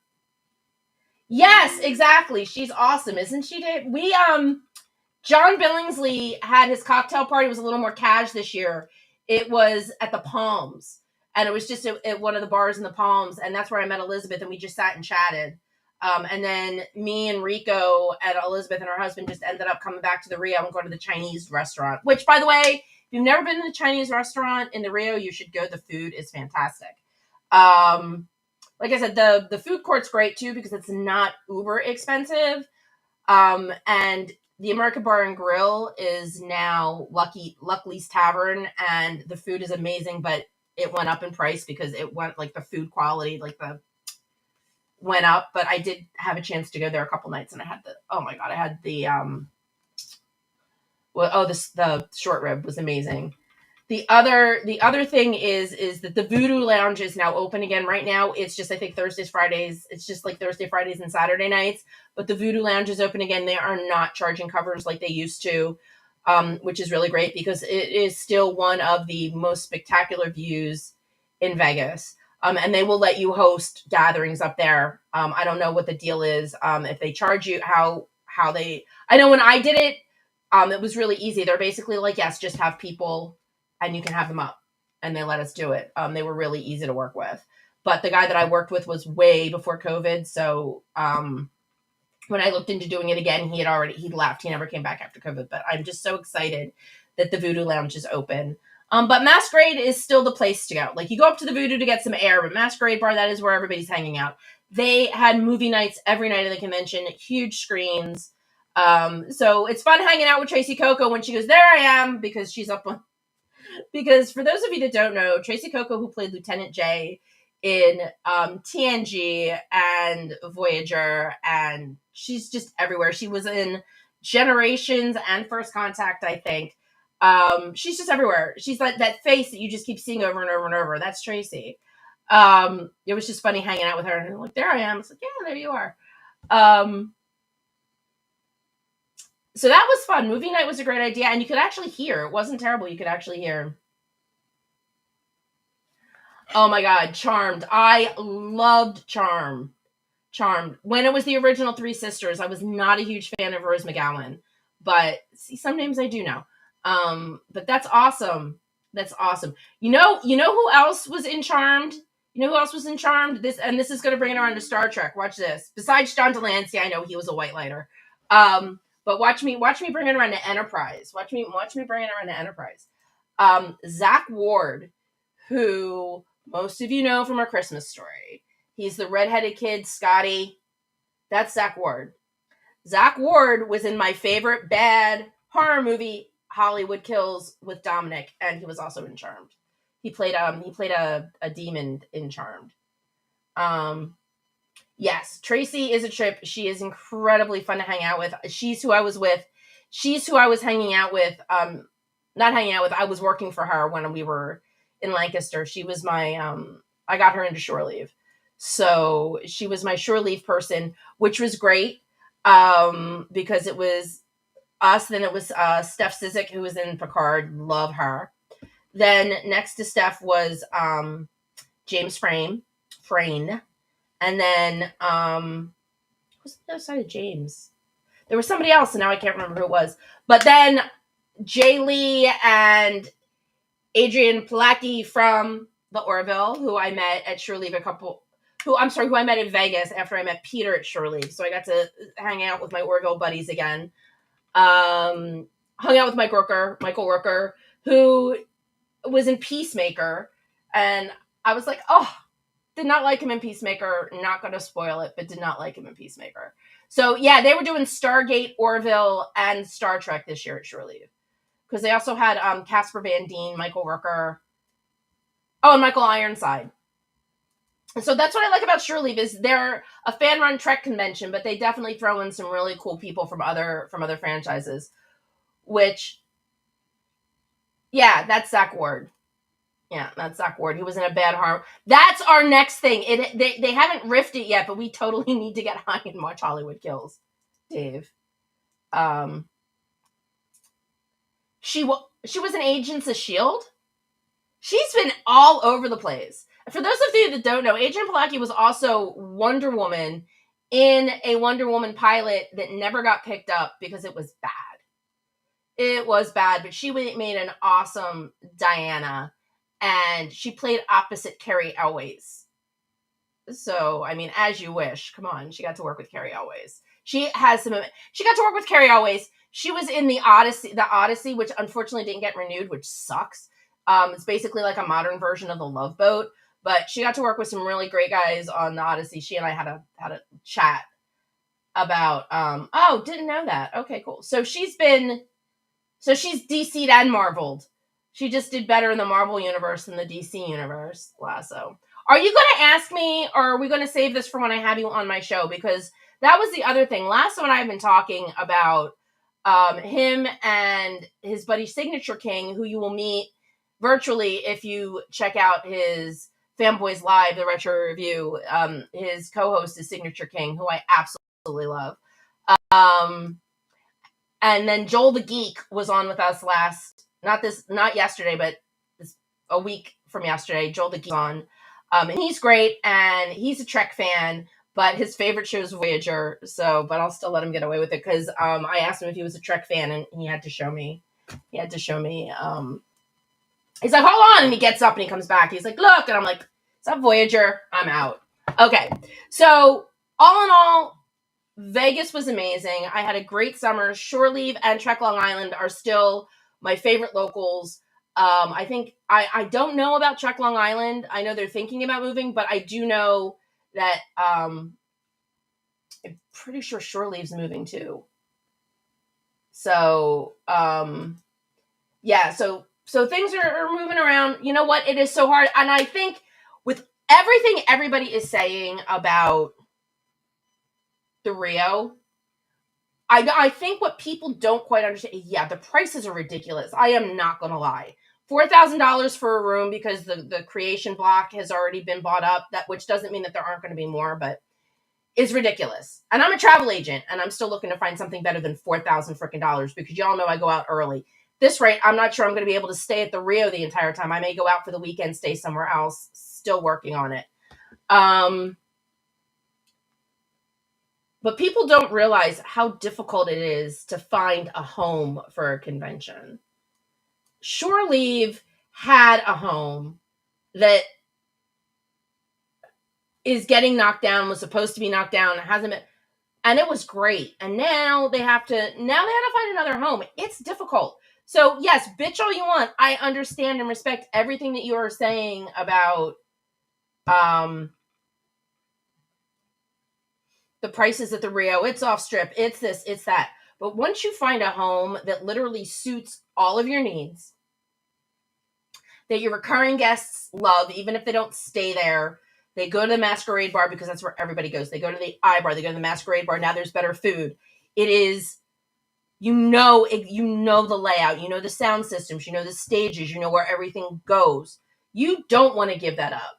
Speaker 1: Yes, exactly. She's awesome, isn't she, Dave? John Billingsley had his cocktail party. It was a little more cash this year. It was at the Palms, and it was just at one of the bars in the Palms, and that's where I met Elizabeth, and we just sat and chatted. And then me and Rico and Elizabeth and her husband just ended up coming back to the Rio and going to the Chinese restaurant, which, by the way, if you've never been to the Chinese restaurant in the Rio, you should go. The food is fantastic. Like I said, the food court's great too because it's not uber expensive. And the American Bar and Grill is now Luckley's Tavern, and the food is amazing, but it went up in price because it went like the food quality, went up. But I did have a chance to go there a couple nights, and I had the short rib was amazing. The other thing is that the Voodoo Lounge is now open again. Right now, it's just, I think, Thursdays, Fridays. It's just like Thursday, Fridays, and Saturday nights. But the Voodoo Lounge is open again. They are not charging covers like they used to, which is really great because it is still one of the most spectacular views in Vegas. And they will let you host gatherings up there. I don't know what the deal is. If they charge you, how they... I know when I did it, it was really easy. They're basically like, yes, just have people... and you can have them up, and they let us do it. They were really easy to work with. But the guy that I worked with was way before COVID. So when I looked into doing it again, he'd left. He never came back after COVID. But I'm just so excited that the Voodoo Lounge is open. But Masquerade is still the place to go. Like, you go up to the Voodoo to get some air, but Masquerade Bar, that is where everybody's hanging out. They had movie nights every night of the convention, huge screens. So it's fun hanging out with Tracy Coco when she goes, there I am, because she's up on... Because for those of you that don't know, Tracy Coco, who played Lieutenant J in TNG and Voyager, and she's just everywhere. She was in Generations and First Contact, I think. She's just everywhere. She's like that face that you just keep seeing over and over and over. That's Tracy. It was just funny hanging out with her. And I'm like, there I am. It's like, yeah, there you are. So that was fun. Movie night was a great idea, and you could actually hear. It wasn't terrible. You could actually hear. Oh my God, Charmed. I loved Charmed. When it was the original Three Sisters, I was not a huge fan of Rose McGowan, but see, some names I do know. But that's awesome. That's awesome. You know who else was in Charmed? This is going to bring it around to Star Trek. Watch this. Besides John Delancey, I know he was a white lighter. But watch me bring it around to Enterprise. Watch me bring it around to Enterprise. Zach Ward, who most of you know from Our Christmas Story. He's the redheaded kid, Scotty. That's Zach Ward. Zach Ward was in my favorite bad horror movie, Hollywood Kills, with Dominic, and he was also in Charmed. He played a demon in Charmed. Yes, Tracy is a trip. She is incredibly fun to hang out with. She's who I was with. She's who I was hanging out with. Not hanging out with. I was working for her when we were in Lancaster. She was my, I got her into shore leave. So she was my shore leave person, which was great. Because it was us. Then it was Steph Sizik, who was in Picard. Love her. Then next to Steph was James Frayne. And then, who's the other side of James? There was somebody else, and now I can't remember who it was. But then Jay Lee and Adrian Palacki from the Orville, who I met at Shore Leave who I met in Vegas after I met Peter at Shore Leave. So I got to hang out with my Orville buddies again. Hung out with Michael Rooker, who was in Peacemaker. And I was like, oh, did not like him in Peacemaker. Not going to spoil it, but did not like him in Peacemaker. So yeah, they were doing Stargate, Orville, and Star Trek this year at Shore Leave. Because they also had Casper Van Dien, Michael Rooker. Oh, and Michael Ironside. And so that's what I like about Shore Leave is they're a fan-run Trek convention, but they definitely throw in some really cool people from other franchises, which Yeah, that's Zach Ward. Yeah, that's Zach Ward. He was in a bad harm. That's our next thing. They haven't riffed it yet, but we totally need to get high and watch Hollywood Kills, Dave. Um, she was an Agents of Shield. She's been all over the place. For those of you that don't know, Adrian Palacki was also Wonder Woman in a Wonder Woman pilot that never got picked up because it was bad. It was bad, but she made an awesome Diana, and she played opposite Carrie Elways. So, I mean, as you wish. Come on, she got to work with Carrie Elways. She got to work with Carrie Elways. She was in the Odyssey, which unfortunately didn't get renewed, which sucks. It's basically like a modern version of the Love Boat, but she got to work with some really great guys on the Odyssey. She and I had a chat about. Oh, didn't know that. Okay, cool. So she's DC'd and Marveled. She just did better in the Marvel universe than the DC universe. Lasso. Are you going to ask me, or are we going to save this for when I have you on my show? Because that was the other thing. Lasso and I have been talking about him and his buddy Signature King, who you will meet virtually if you check out his Fanboys Live, the retro review. His co-host is Signature King, who I absolutely love. And then Joel the Geek was on with us not yesterday, but a week from yesterday. Joel the Geek on. And he's great, and he's a Trek fan, but his favorite show is Voyager. But I'll still let him get away with it because I asked him if he was a Trek fan, and he had to show me. He's like, hold on, and he gets up and he comes back. He's like, look, and I'm like, is that Voyager? I'm out. Okay, so all in all, Vegas was amazing. I had a great summer. Shore Leave and Trek Long Island are still my favorite locals. I think I don't know about Trek Long Island. I know they're thinking about moving, but I do know that I'm pretty sure Shore Leave's moving too. So yeah, so things are moving around. You know what? It is so hard, and I think with everything everybody is saying about the Rio, I think what people don't quite understand, yeah, the prices are ridiculous. I am not going to lie. $4,000 for a room because the creation block has already been bought up, which doesn't mean that there aren't going to be more, but is ridiculous. And I'm a travel agent, and I'm still looking to find something better than $4,000 freaking dollars because y'all know I go out early. This rate, I'm not sure I'm going to be able to stay at the Rio the entire time. I may go out for the weekend, stay somewhere else. Still working on it. But people don't realize how difficult it is to find a home for a convention. Shore Leave had a home that is getting knocked down, was supposed to be knocked down, hasn't been, and it was great. And now they have to find another home. It's difficult. So yes, bitch all you want. I understand and respect everything that you are saying about the prices at the Rio. It's off strip. It's this, it's that. But once you find a home that literally suits all of your needs, that your recurring guests love, even if they don't stay there, they go to the Masquerade Bar because that's where everybody goes. They go to the iBar. They go to the Masquerade Bar. Now there's better food. It is, you know the layout. You know the sound systems. You know the stages. You know where everything goes. You don't want to give that up.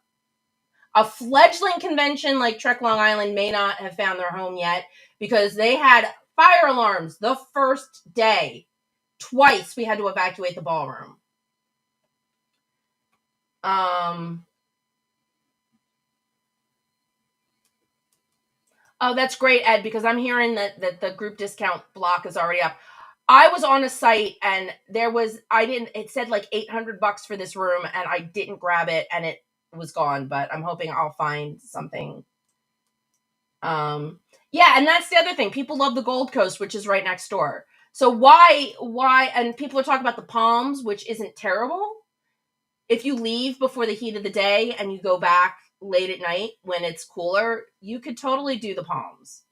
Speaker 1: A fledgling convention like Trek Long Island may not have found their home yet because they had fire alarms the first day. Twice we had to evacuate the ballroom. Oh, that's great, Ed, because I'm hearing that the group discount block is already up. I was on a site and it said like $800 for this room and I didn't grab it and it was gone, but I'm hoping I'll find something. Yeah, and that's the other thing. People love the Gold Coast, which is right next door. So why, and people are talking about the Palms, which isn't terrible. If you leave before the heat of the day and you go back late at night when it's cooler, you could totally do the Palms.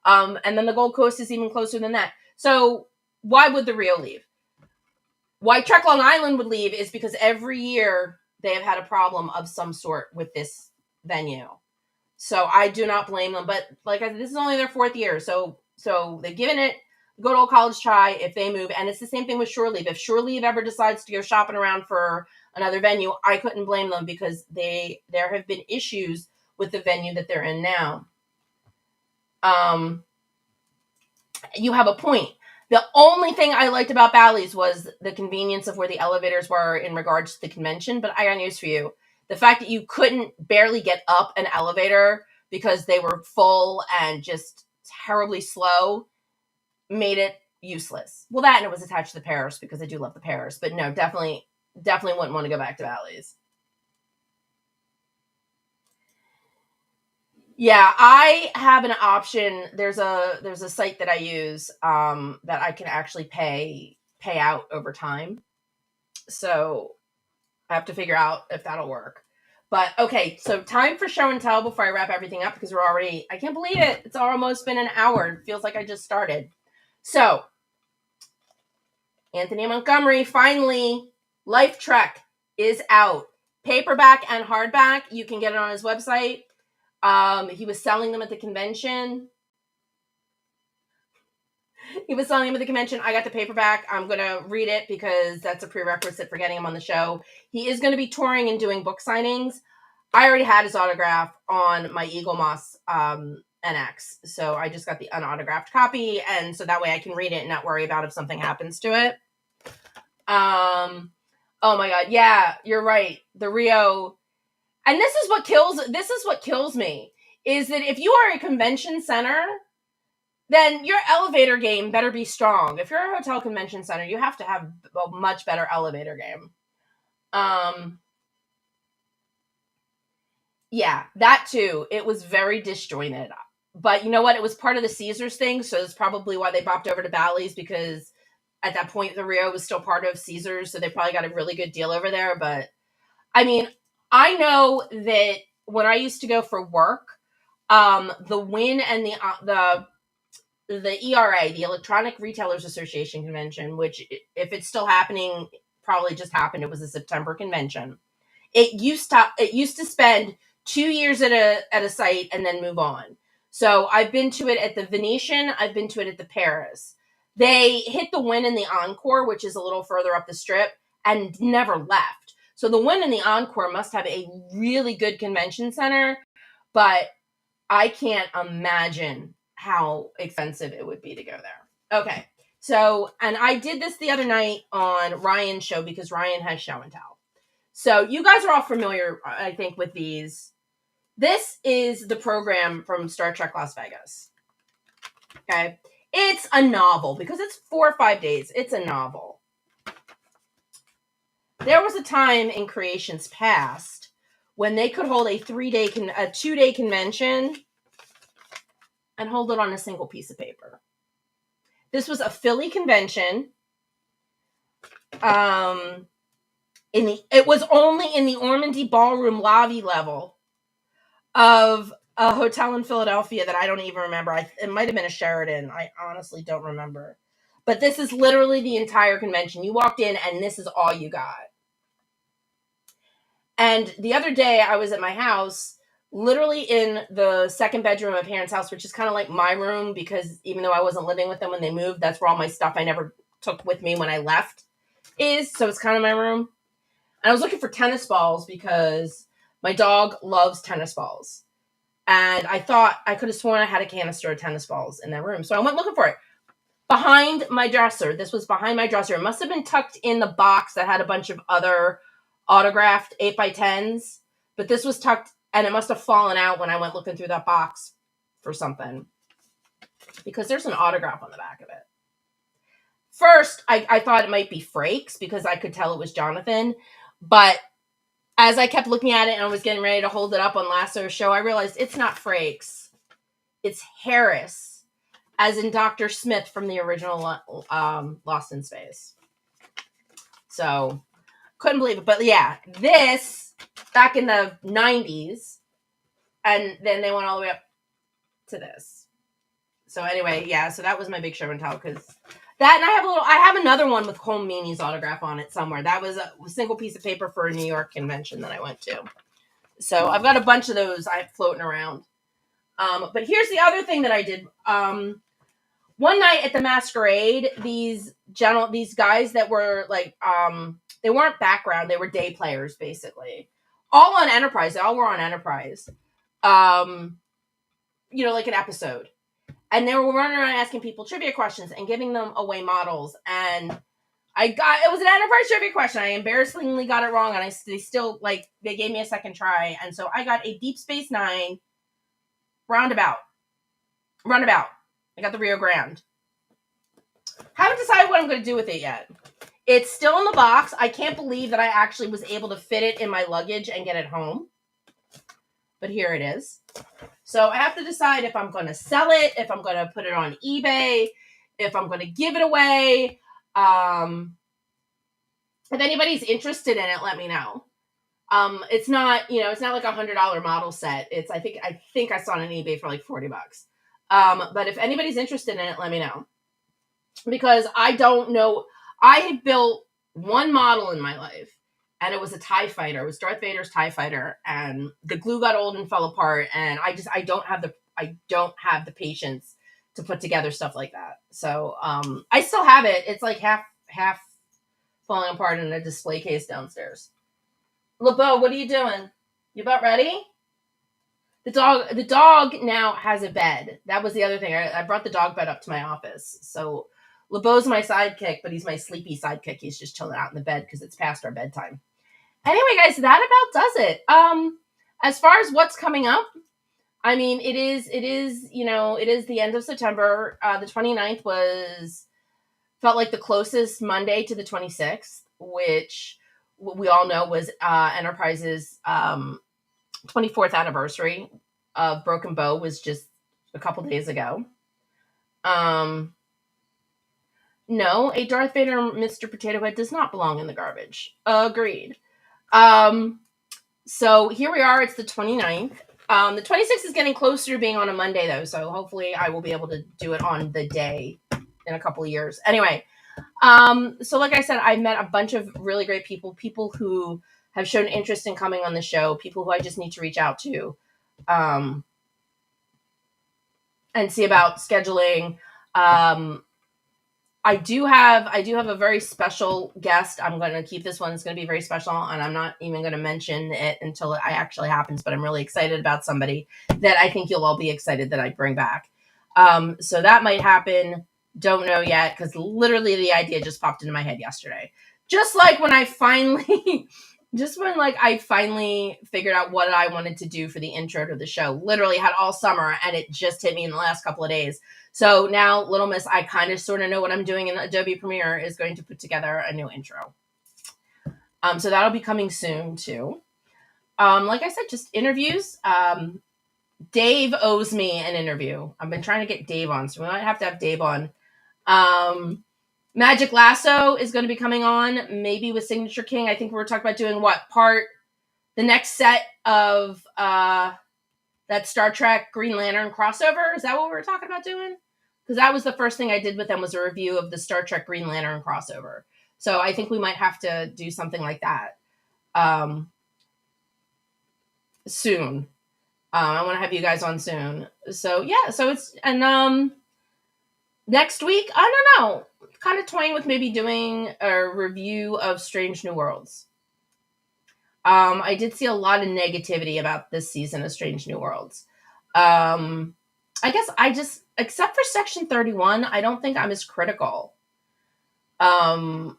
Speaker 1: And then the Gold Coast is even closer than that. So why would the Rio leave? Why Trek Long Island would leave is because every year they have had a problem of some sort with this venue. So I do not blame them. But like this is only their fourth year. So they've given it good old College Try if they move. And it's the same thing with Shore Leave. If Shore Leave ever decides to go shopping around for another venue, I couldn't blame them because there have been issues with the venue that they're in now. You have a point. The only thing I liked about Bally's was the convenience of where the elevators were in regards to the convention. But I got news for you. The fact that you couldn't barely get up an elevator because they were full and just terribly slow made it useless. Well, that and it was attached to the Paris because I do love the Paris. But no, definitely wouldn't want to go back to Bally's. Yeah, I have an option. There's a site that I use that I can actually pay out over time. So I have to figure out if that'll work. But okay, so time for show and tell before I wrap everything up because I can't believe it. It's almost been an hour. It feels like I just started. So Anthony Montgomery, finally, Life Trek is out. Paperback and hardback. You can get it on his website. He was selling them at the convention. I got the paperback. I'm going to read it because that's a prerequisite for getting him on the show. He is going to be touring and doing book signings. I already had his autograph on my Eagle Moss NX. So I just got the unautographed copy. And so that way I can read it and not worry about if something happens to it. Oh my God. Yeah, you're right. The Rio. And this is what kills me is that if you are a convention center, then your elevator game better be strong. If you're a hotel convention center, you have to have a much better elevator game. Yeah, that too. It was very disjointed. But you know what? It was part of the Caesars thing, so it's probably why they bopped over to Bally's because at that point the Rio was still part of Caesars, so they probably got a really good deal over there. But I mean, I know that when I used to go for work, the WIN and the ERA, the Electronic Retailers Association convention, which if it's still happening, probably just happened. It was a September convention. It used to spend 2 years at a site and then move on. So I've been to it at the Venetian. I've been to it at the Paris. They hit the WIN and the Encore, which is a little further up the strip, and never left. So the WIN and the Encore must have a really good convention center, but I can't imagine how expensive it would be to go there. Okay. So, and I did this the other night on Ryan's show because Ryan has show and tell. So you guys are all familiar, I think, with these. This is the program from Star Trek Las Vegas. Okay. It's a novel because it's 4 or 5 days. It's a novel. There was a time in Creations Past when they could hold a 2-day convention and hold it on a single piece of paper. This was a Philly convention. It was only in the Ormandy Ballroom lobby level of a hotel in Philadelphia that I don't even remember. It might have been a Sheraton. I honestly don't remember. But this is literally the entire convention. You walked in and this is all you got. And the other day I was at my house, literally in the second bedroom of my parents' house, which is kind of like my room because even though I wasn't living with them when they moved, that's where all my stuff I never took with me when I left is. So it's kind of my room. And I was looking for tennis balls because my dog loves tennis balls. And I thought I could have sworn I had a canister of tennis balls in that room. So I went looking for it. Behind my dresser. This was behind my dresser. It must have been tucked in the box that had a bunch of other autographed 8x10s. But this was tucked, and it must have fallen out when I went looking through that box for something. Because there's an autograph on the back of it. First, I thought it might be Frakes because I could tell it was Jonathan. But as I kept looking at it and I was getting ready to hold it up on Lasso's show, I realized it's not Frakes. It's Harris, as in Dr. Smith from the original Lost in Space. So, couldn't believe it. But yeah, this, back in the 90s, and then they went all the way up to this. So anyway, yeah, so that was my big show and tell because that, and I have another one with Cole Meany's autograph on it somewhere. That was a single piece of paper for a New York convention that I went to. So I've got a bunch of those floating around. But here's the other thing that I did. one night at the masquerade, these guys that were like, they weren't background, they were day players, basically. All on Enterprise. They all were on Enterprise. Like an episode. And they were running around asking people trivia questions and giving them away models. And it was an Enterprise trivia question. I embarrassingly got it wrong, and they gave me a second try. And so I got a Deep Space Nine runabout. I got the Rio Grande. Haven't decided what I'm going to do with it yet. It's still in the box. I can't believe that I actually was able to fit it in my luggage and get it home. But here it is. So I have to decide if I'm going to sell it, if I'm going to put it on eBay, if I'm going to give it away. If anybody's interested in it, let me know. It's not like $100 model set. I think I saw it on eBay for like $40. But if anybody's interested in it, let me know. Because I don't know. I have built one model in my life, and it was a TIE fighter. It was Darth Vader's TIE fighter, and the glue got old and fell apart, and I don't have the patience to put together stuff like that. So I still have it. It's like half falling apart in a display case downstairs. LeBeau, what are you doing? You about ready? The dog now has a bed. That was the other thing. I brought the dog bed up to my office. So LeBeau's my sidekick, but he's my sleepy sidekick. He's just chilling out in the bed because it's past our bedtime. Anyway, guys, that about does it. As far as what's coming up, I mean, it is the end of September. The 29th felt like the closest Monday to the 26th, which we all know was Enterprise's 24th anniversary of Broken Bow was just a couple days ago. No, a Darth Vader Mr. Potato Head does not belong in the garbage. Agreed. So here we are. It's the 29th. The 26th is getting closer to being on a Monday, though, so hopefully I will be able to do it on the day in a couple of years. Anyway, so like I said, I've met a bunch of really great people who have shown interest in coming on the show, people who I just need to reach out to and see about scheduling. I do have a very special guest. I'm going to keep this one. It's going to be very special, and I'm not even going to mention it until it actually happens, but I'm really excited about somebody that I think you'll all be excited that I bring back. So that might happen. Don't know yet, because literally the idea just popped into my head yesterday. Just like when I finally figured out what I wanted to do for the intro to the show. Literally had all summer, and it just hit me in the last couple of days. So now, Little Miss, I kind of sort of know what I'm doing in Adobe Premiere is going to put together a new intro. So that'll be coming soon, too. Like I said, just interviews. Dave owes me an interview. I've been trying to get Dave on, so we might have to have Dave on. Magic Lasso is going to be coming on, maybe with Signature King. I think we're talking about doing the next set of that Star Trek Green Lantern crossover. Is that what we were talking about doing? Because that was the first thing I did with them was a review of the Star Trek Green Lantern crossover. So I think we might have to do something like that soon. I want to have you guys on soon. So yeah, next week, I don't know, kind of toying with maybe doing a review of Strange New Worlds. I did see a lot of negativity about this season of Strange New Worlds. I guess except for Section 31, I don't think I'm as critical of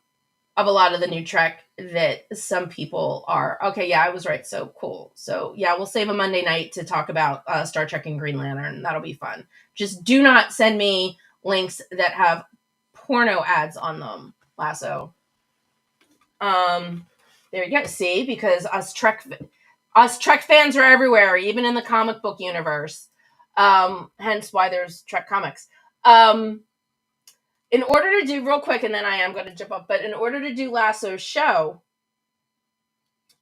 Speaker 1: a lot of the new Trek that some people are. Okay, yeah, I was right. So cool. So yeah, we'll save a Monday night to talk about Star Trek and Green Lantern. That'll be fun. Just do not send me links that have porno ads on them, Lasso. There you go. See, because us Trek fans are everywhere, even in the comic book universe. Hence why there's Trek comics. In order to do real quick, and then I am going to jump up, but in order to do Lasso's show,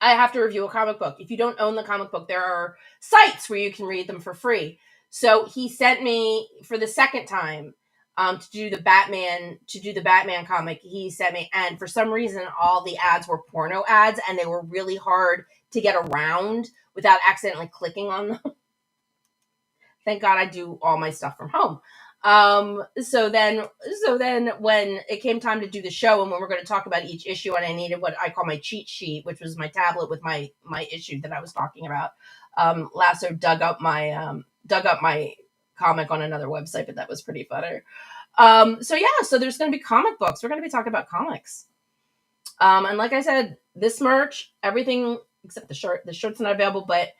Speaker 1: I have to review a comic book. If you don't own the comic book, there are sites where you can read them for free. So he sent me for the second time to do the Batman comic. He sent me, and for some reason, all the ads were porno ads, and they were really hard to get around without accidentally clicking on them. Thank God I do all my stuff from home. So then when it came time to do the show and when we're going to talk about each issue, and I needed what I call my cheat sheet, which was my tablet with my issue that I was talking about. Lasso dug up my comic on another website, but that was pretty funny. So yeah, so there's going to be comic books. We're going to be talking about comics. And like I said, this merch, everything except the shirt. The shirt's not available, but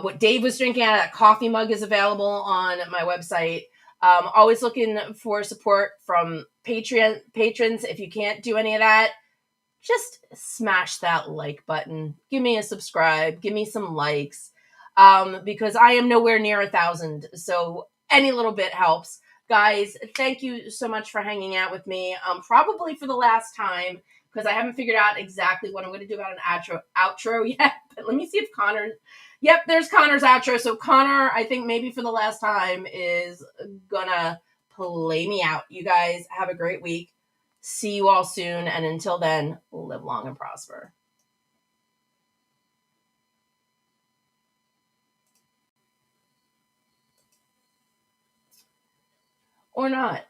Speaker 1: what Dave was drinking out of that coffee mug is available on my website. Always looking for support from Patreon patrons. If you can't do any of that, just smash that like button. Give me a subscribe. Give me some likes. Because I am nowhere near 1,000. So any little bit helps. Guys, thank you so much for hanging out with me. Probably for the last time, because I haven't figured out exactly what I'm going to do about an outro yet. But let me see if Connor. Yep, there's Connor's outro. So Connor, I think maybe for the last time, is gonna play me out. You guys have a great week. See you all soon, and until then, live long and prosper. Or not.